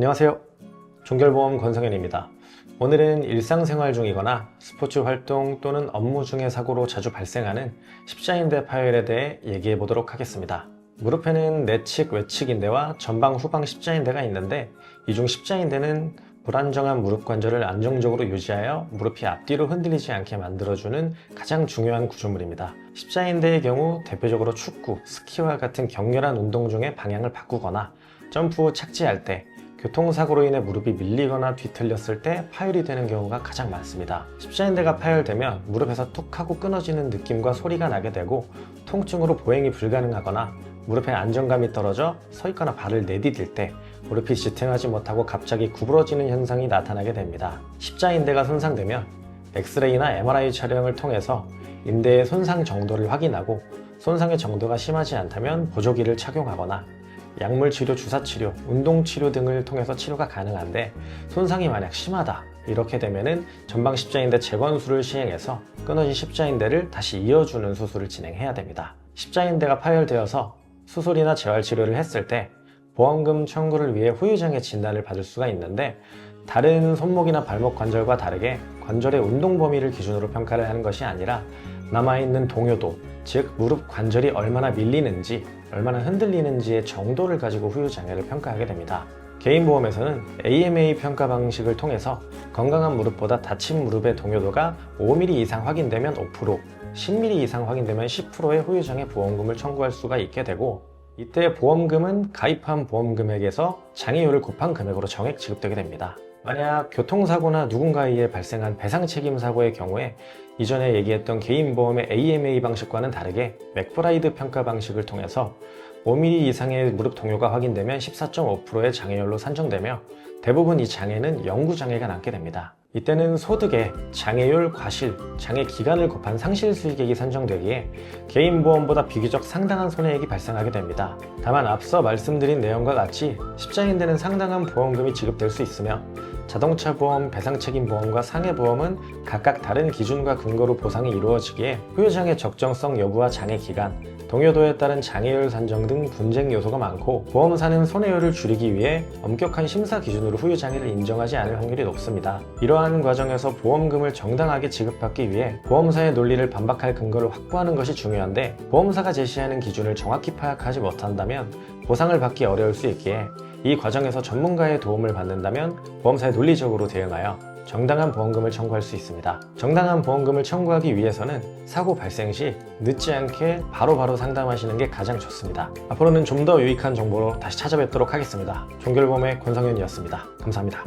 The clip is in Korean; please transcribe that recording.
안녕하세요. 종결보험 권성현입니다. 오늘은 일상생활 중이거나 스포츠 활동 또는 업무 중의 사고로 자주 발생하는 십자인대 파열에 대해 얘기해 보도록 하겠습니다. 무릎에는 내측, 외측 인대와 전방, 후방 십자인대가 있는데 이 중 십자인대는 불안정한 무릎 관절을 안정적으로 유지하여 무릎이 앞뒤로 흔들리지 않게 만들어주는 가장 중요한 구조물입니다. 십자인대의 경우 대표적으로 축구, 스키와 같은 격렬한 운동 중에 방향을 바꾸거나 점프 후 착지할 때, 교통사고로 인해 무릎이 밀리거나 뒤틀렸을 때 파열이 되는 경우가 가장 많습니다. 십자인대가 파열되면 무릎에서 툭 하고 끊어지는 느낌과 소리가 나게 되고 통증으로 보행이 불가능하거나 무릎에 안정감이 떨어져 서 있거나 발을 내디딜 때 무릎이 지탱하지 못하고 갑자기 구부러지는 현상이 나타나게 됩니다. 십자인대가 손상되면 엑스레이나 MRI 촬영을 통해서 인대의 손상 정도를 확인하고 손상의 정도가 심하지 않다면 보조기를 착용하거나 약물치료, 주사치료, 운동치료 등을 통해서 치료가 가능한데 손상이 만약 심하다 이렇게 되면은 전방 십자인대 재건술을 시행해서 끊어진 십자인대를 다시 이어주는 수술을 진행해야 됩니다. 십자인대가 파열되어서 수술이나 재활치료를 했을 때 보험금 청구를 위해 후유장애 진단을 받을 수가 있는데 다른 손목이나 발목 관절과 다르게 관절의 운동 범위를 기준으로 평가를 하는 것이 아니라 남아있는 동요도, 즉 무릎 관절이 얼마나 밀리는지, 얼마나 흔들리는지의 정도를 가지고 후유장애를 평가하게 됩니다. 개인보험에서는 AMA 평가 방식을 통해서 건강한 무릎보다 다친 무릎의 동요도가 5mm 이상 확인되면 5%, 10mm 이상 확인되면 10%의 후유장애 보험금을 청구할 수가 있게 되고, 이때 보험금은 가입한 보험금액에서 장애율을 곱한 금액으로 정액 지급되게 됩니다. 만약 교통사고나 누군가에 의해 발생한 배상책임사고의 경우에 이전에 얘기했던 개인보험의 AMA 방식과는 다르게 맥브라이드 평가 방식을 통해서 5mm 이상의 무릎 동요가 확인되면 14.5%의 장애율로 산정되며 대부분 이 장애는 영구장애가 남게 됩니다. 이때는 소득에 장애율, 과실, 장애 기간을 곱한 상실수익액이 산정되기에 개인보험보다 비교적 상당한 손해액이 발생하게 됩니다. 다만 앞서 말씀드린 내용과 같이 십자인대는 상당한 보험금이 지급될 수 있으며 자동차 보험, 배상책임보험과 상해보험은 각각 다른 기준과 근거로 보상이 이루어지기에 후유장애 적정성 여부와 장애 기간, 동요도에 따른 장애율 산정 등 분쟁 요소가 많고 보험사는 손해율을 줄이기 위해 엄격한 심사 기준으로 후유장애를 인정하지 않을 확률이 높습니다. 이러한 과정에서 보험금을 정당하게 지급받기 위해 보험사의 논리를 반박할 근거를 확보하는 것이 중요한데 보험사가 제시하는 기준을 정확히 파악하지 못한다면 보상을 받기 어려울 수 있기에 이 과정에서 전문가의 도움을 받는다면 보험사에 논리적으로 대응하여 정당한 보험금을 청구할 수 있습니다. 정당한 보험금을 청구하기 위해서는 사고 발생 시 늦지 않게 바로바로 상담하시는 게 가장 좋습니다. 앞으로는 좀 더 유익한 정보로 다시 찾아뵙도록 하겠습니다. 종결보험의 권성현이었습니다. 감사합니다.